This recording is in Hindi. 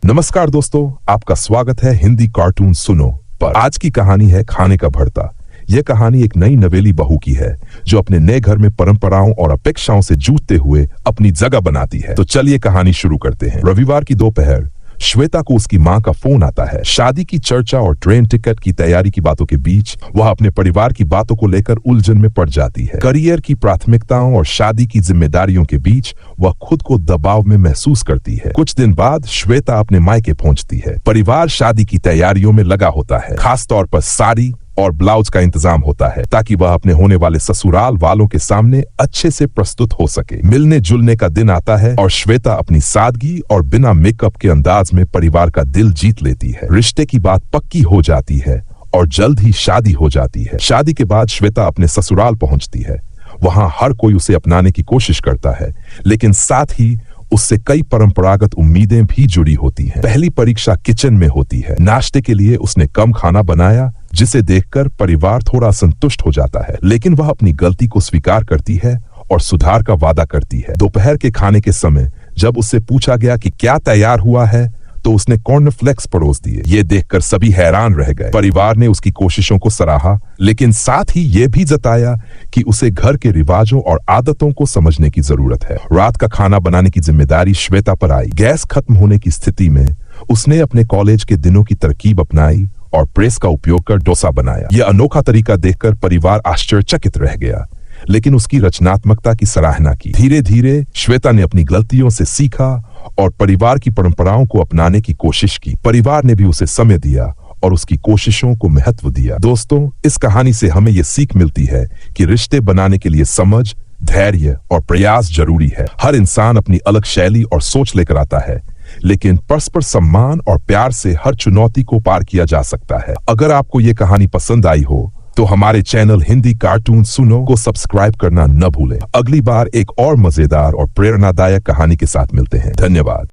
नमस्कार दोस्तों, आपका स्वागत है हिंदी कार्टून सुनो पर। आज की कहानी है खाने का भरता। यह कहानी एक नई नवेली बहू की है जो अपने नए घर में परंपराओं और अपेक्षाओं से जूझते हुए अपनी जगह बनाती है। तो चलिए कहानी शुरू करते हैं। रविवार की दोपहर श्वेता को उसकी मां का फोन आता है। शादी की चर्चा और ट्रेन टिकट की तैयारी की बातों के बीच वह अपने परिवार की बातों को लेकर उलझन में पड़ जाती है। करियर की प्राथमिकताओं और शादी की जिम्मेदारियों के बीच वह खुद को दबाव में महसूस करती है। कुछ दिन बाद श्वेता अपने मायके पहुंचती है। परिवार शादी की तैयारियों में लगा होता है। खास तौर पर साड़ी और ब्लाउज का इंतजाम होता है ताकि वह अपने होने वाले ससुराल वालों के सामने अच्छे से प्रस्तुत हो सके। मिलने जुलने का दिन आता है और श्वेता अपनी सादगी और बिना मेकअप के अंदाज में परिवार का दिल जीत लेती है। रिश्ते की बात पक्की हो जाती है और जल्द ही शादी हो जाती है। शादी के बाद श्वेता अपने ससुराल पहुंचती है। वहां हर कोई उसे अपनाने की कोशिश करता है, लेकिन साथ ही उससे कई परंपरागत उम्मीदें भी जुड़ी होती हैं। पहली परीक्षा किचन में होती है। नाश्ते के लिए उसने कम खाना बनाया, जिसे देखकर परिवार थोड़ा संतुष्ट हो जाता है, लेकिन वह अपनी गलती को स्वीकार करती है और सुधार का वादा करती है। दोपहर के खाने के समय जब उससे पूछा गया कि क्या तैयार हुआ है, तो उसने कॉर्नफ्लेक्स परोस दिए। ये देखकर सभी हैरान रह गए। परिवार ने उसकी कोशिशों को सराहा, लेकिन साथ ही ये भी जताया कि उसे घर के रिवाजों और आदतों को समझने की जरूरत है। रात का खाना बनाने की जिम्मेदारी श्वेता पर आई। गैस खत्म होने की स्थिति में उसने अपने कॉलेज के दिनों की तरकीब अपनाई और प्रेस का उपयोग कर डोसा बनाया। यह अनोखा तरीका देखकर परिवार आश्चर्यचकित रह गया, लेकिन उसकी रचनात्मकता की सराहना की। धीरे धीरे श्वेता ने अपनी गलतियों से सीखा और परिवार की परंपराओं को अपनाने की कोशिश की। परिवार ने भी उसे समय दिया और उसकी कोशिशों को महत्व दिया। दोस्तों, इस कहानी से हमें यह सीख मिलती है कि रिश्ते बनाने के लिए समझ, धैर्य और प्रयास जरूरी है। हर इंसान अपनी अलग शैली और सोच लेकर आता है, लेकिन परस्पर सम्मान और प्यार से हर चुनौती को पार किया जा सकता है। अगर आपको ये कहानी पसंद आई हो तो हमारे चैनल हिंदी कार्टून सुनो को सब्सक्राइब करना न भूलें। अगली बार एक और मजेदार और प्रेरणादायक कहानी के साथ मिलते हैं। धन्यवाद।